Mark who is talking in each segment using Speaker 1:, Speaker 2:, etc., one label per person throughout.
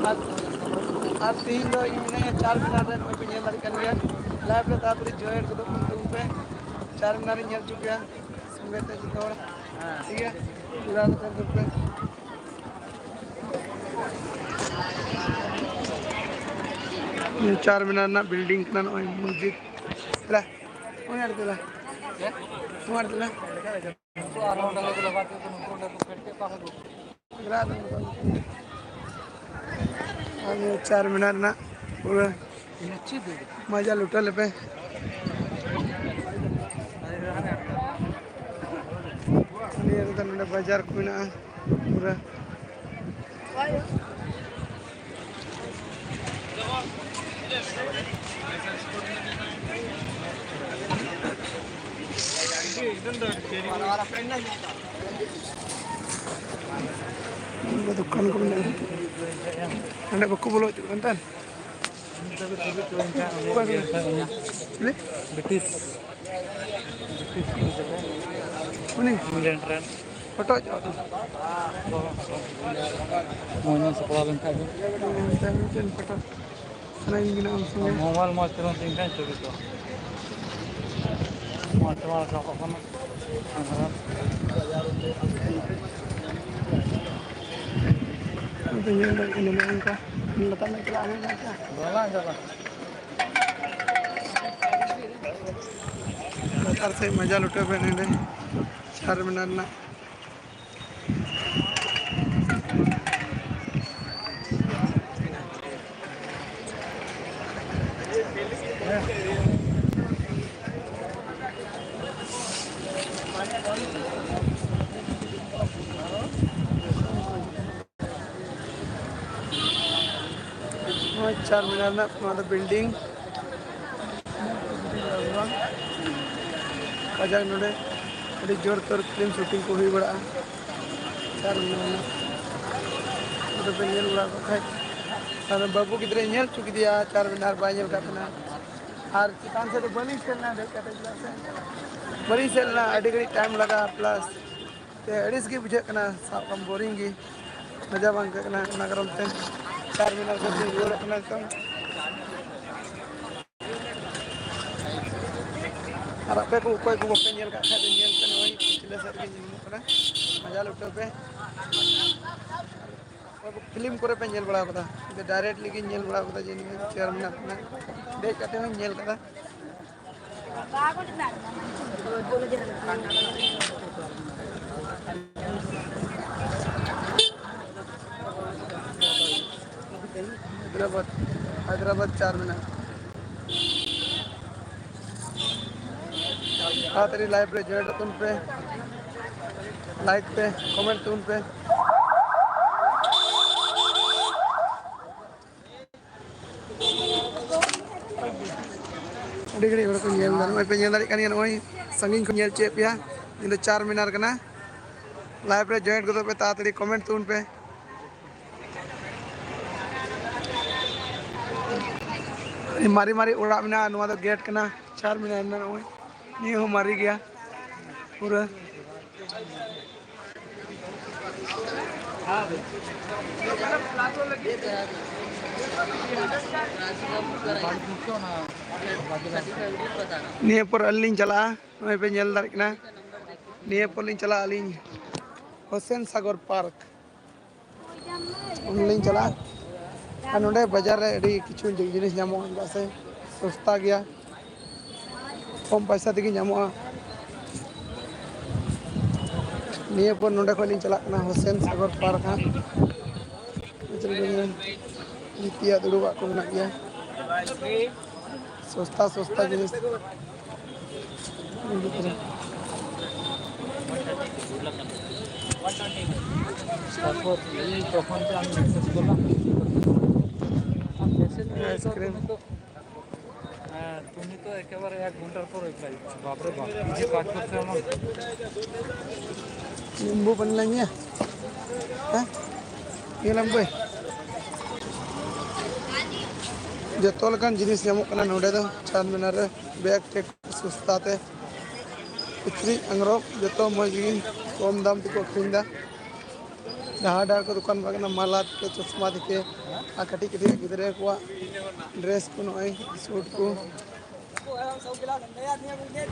Speaker 1: आज तीन दो इन्हें 4 मीनार रे नोई पे ñel dari kan gaya live रे तातरी join को तो पे 4 मीनार ñel चुके संगे ते जितो ठीक है पूरा कर पे 4 मीनार ना बिल्डिंग ना नोई मस्जिद ला कौन आड़ते ला कौन आड़ते ला आगे 4 मीनार ना पूरा मजा लुटा ले पे ये तो नंदे बाजार को ना पूरा दुकान को ना नंदे बक्कू बोलो चुकान
Speaker 2: Betis
Speaker 1: Kuning
Speaker 2: England ren
Speaker 1: foto aja
Speaker 2: maunya sekolah lengkap
Speaker 1: mungkin foto selain gini langsung
Speaker 2: mobile mau turun tingkat coba itu mau coba apa kan
Speaker 1: ini ada ini mereka letak lagi jalan
Speaker 2: jalan
Speaker 1: latar से मजा लुटे पे ने 4 मीनार ना और 4 मीनार ना हमारा building Kazakh नोडे अभी जोर तोर फिल्म शूटिंग को हुई बड़ा 4 मीनार ना तो पे ñel बड़ा को खाई अरे बाबू किधर ñel चुकी दिया 4 मीनार बाñel का अपना और चितान से तो बनी चलना देखा था बड़ी चलना अड़ी घड़ी टाइम लगा प्लस ते अड़ीस की बुझे कना कम बोरिंग की मजा बांग कना नगरम ते 4 मीनार को दिन जोर कना तो और पे को कोई को पे ñel का खा दे ñel कना वही पिछले सर के ñel कना मजा लुटे पे फिल्म करे पे ñel बड़ा पता तो डायरेक्टली की ñel बड़ा पता जिन 4 मीनार ना देख करते हैं ñel कदा हैदराबाद 4 मीनार तेरी लाइव पे जोड़ तुम पे लाइक पे कमेंट तुम पे डिग्री को ñel dan oi pe ñel dari kan yan oi sanging ko ñel che pya ini 4 मीनार kana लाइव पे join ko पे तातड़ी कमेंट तुम पे मारी मारी उड़ा में ना गेट करना 4 मीनार ना नहीं हो मारी गया पूरा नहीं पर अलिंग चला मैं पे ñel dar kena नहीं पर लिंग चला अलिंग हुसैन सागर पार्क लिंग चला नोडे बाजार रे अड़ी किछु जिनिस नामो से सस्ता गया कम पैसा तक नामो निये पर नोडे को चला हुसैन सागर पार्क हाँ इतिया दुड़ुबा को बना गया सस्ता सस्ता जिनिस
Speaker 2: তারপর এই তখন যে আমি মেসেজ করলাম মেসেজ তো হ্যাঁ তুমি তো একেবারে 1 ঘন্টার পর রিপ্লাই বাপরে বাপ কি যে কাজ করতে আমার
Speaker 1: नींबू बन लेंगे हैं ये लंबे जो लकान जिनिस नामो कना नोडे दो 4 मीनार रे बैग टेक सस्ता ते इतनी अंगरोब जो मज कम दाम तक अखरीदा ᱰᱟᱦᱟᱨ ᱰᱟᱦᱟर को दुकान बागना माला के चश्मा दिखे आ कटी कटी गिदरे को ड्रेस को नय सूट को
Speaker 2: गरम पड़े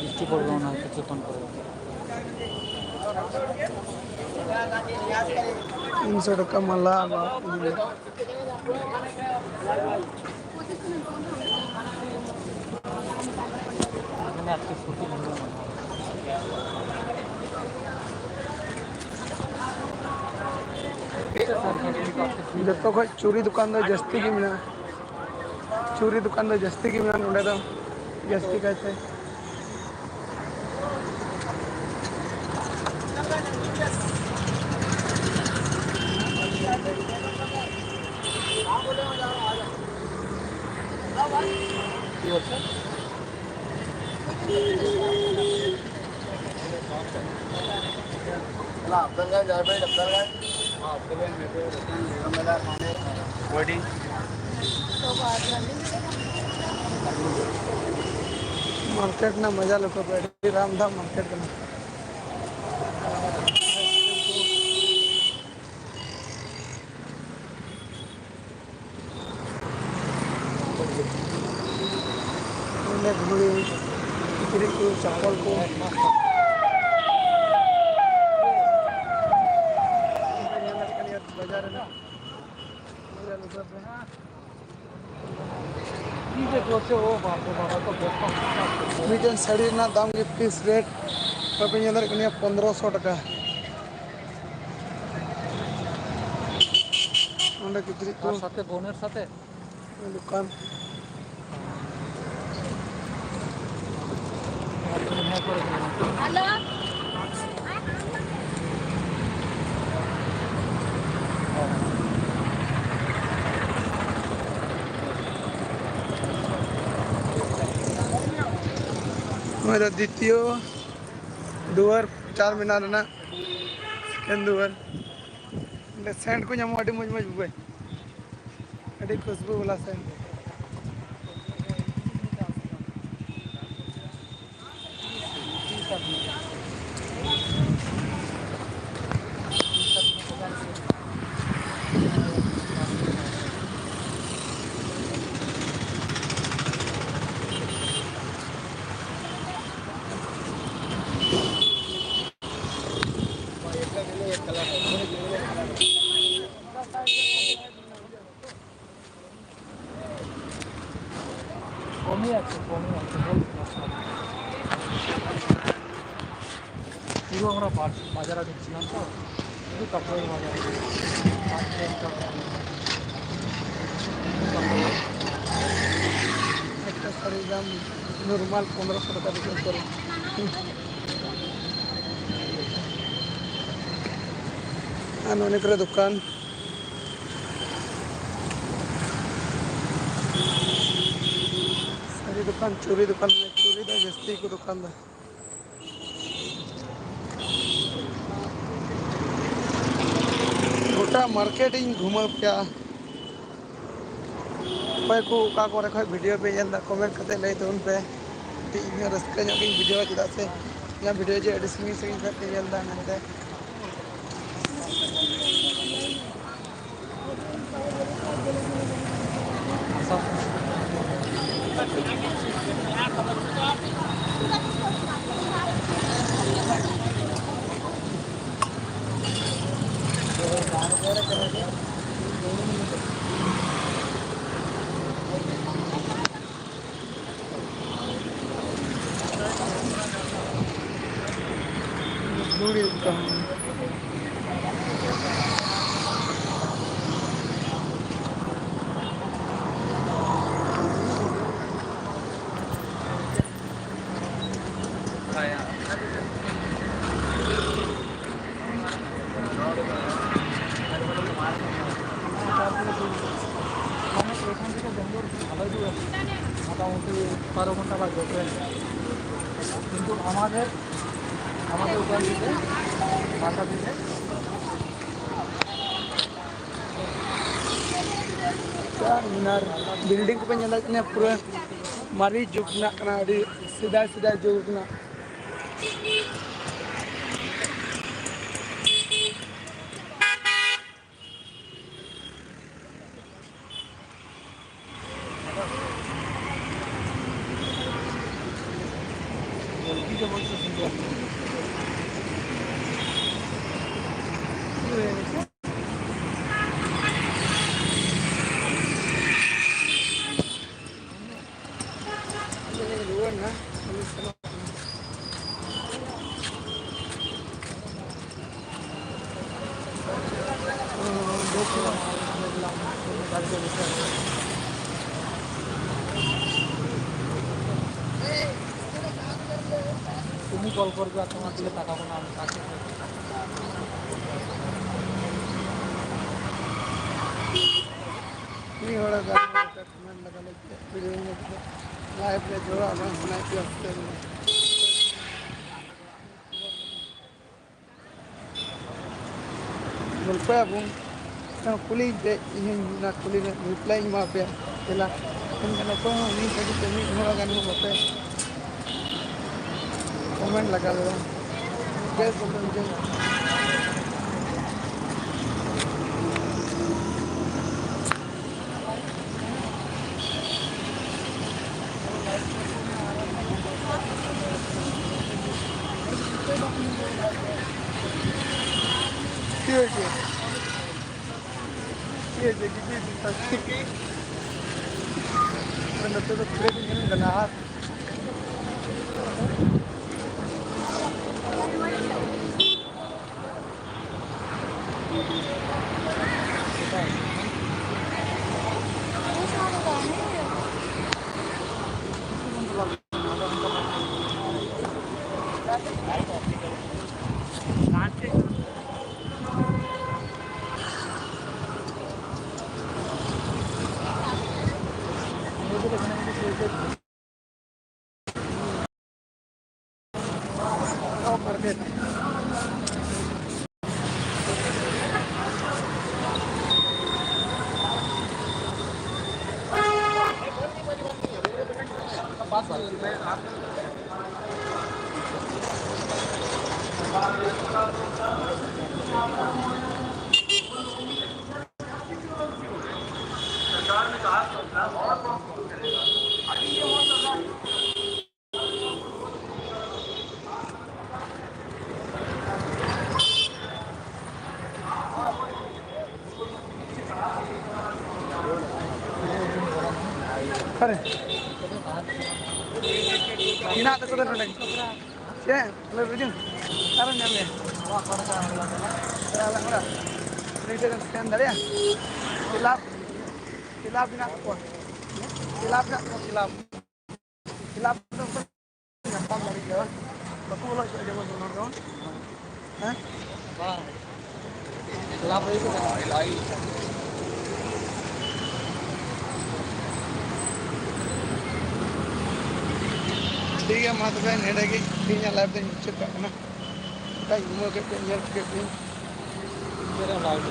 Speaker 2: बृष्टि पड़े ना चेतन पड़े
Speaker 1: 300 टका माला
Speaker 2: मैंने आपकी फोटो
Speaker 1: जतो खो चूरी दुकान दो जस्ती की मिना चूरी दुकान दो जस्ती की मिना नोडे दो जस्ती कहते मार्केट ना मजा लो बैठी रामधाम मार्केट का घुड़ी किरी को चप्पल को बाजार में मीटन साड़ी ना दाम के पीस रेट पे अंदर 1500 टका अंडा कितरी को
Speaker 2: साथे बोनर साथे
Speaker 1: दुकान
Speaker 3: हेलो
Speaker 1: मेरा द्वितीय दुआर 4 मीनार ना सेकेंड दुआर सेंट को नामो अड़ी मज मज बुए अड़ी खुशबू वाला सेंट
Speaker 2: कमी আছে পুরো আমরা বাজারে ঢুকছিলাম তো শুধু কাপড়ের বাজারে
Speaker 1: একটা শাড়ির দাম নর্মাল 1500 টাকা বিক্রি করে আর অনেকগুলো দোকান सारी दुकान चूरी दुकान में चूरी दा जस्ती को दुकान दा गोटा मार्केटिंग घुमा क्या कोई को का करे कोई वीडियो पे जंदा कमेंट करते ले तो उन पे टी में रस्ते जो की वीडियो चला से या वीडियो जे एडिटिंग से करते जंदा नंदे दूरी दुकान
Speaker 2: মোটামুটি 12 ঘন্টা লাগবে ট্রেন কিন্তু আমাদের ওখান থেকে বাসা থেকে
Speaker 1: चार मीनार बिल्डिंग पे जंदा पूरा मारी जुग ना सीधा सीधा जुग ना
Speaker 2: তুমি কল করবে আর তোমার দিকে তাকাবো না আমি তাকে
Speaker 1: नहीं हो रहा था कमेंट लगा लेते वीडियो में लाइव में जोड़ा ना सुनाई थी हफ्ते में बोल पे अब ना कुली दे इन ना कुली ने रिप्लाई मार पे चला इनका तो नहीं सही से नहीं हो रहा गाने में पे कमेंट लगा दो गैस बोलते मुझे ये देखिए कि मैंने तो पूरे दिन बना अरे ina ta kudar lagi ya lebih ujung sekarang nyampe salah murah ini dengan standar ya silap silap nak apa silap nak silap silap itu gampang dari jalan aku boleh saja mau nonton hah
Speaker 2: silap itu lain
Speaker 1: ठीक है माता बहन नेड़ेगी तीन life दिन चुप करना कहीं घूमो के पेंजर के
Speaker 2: मेरा लाइव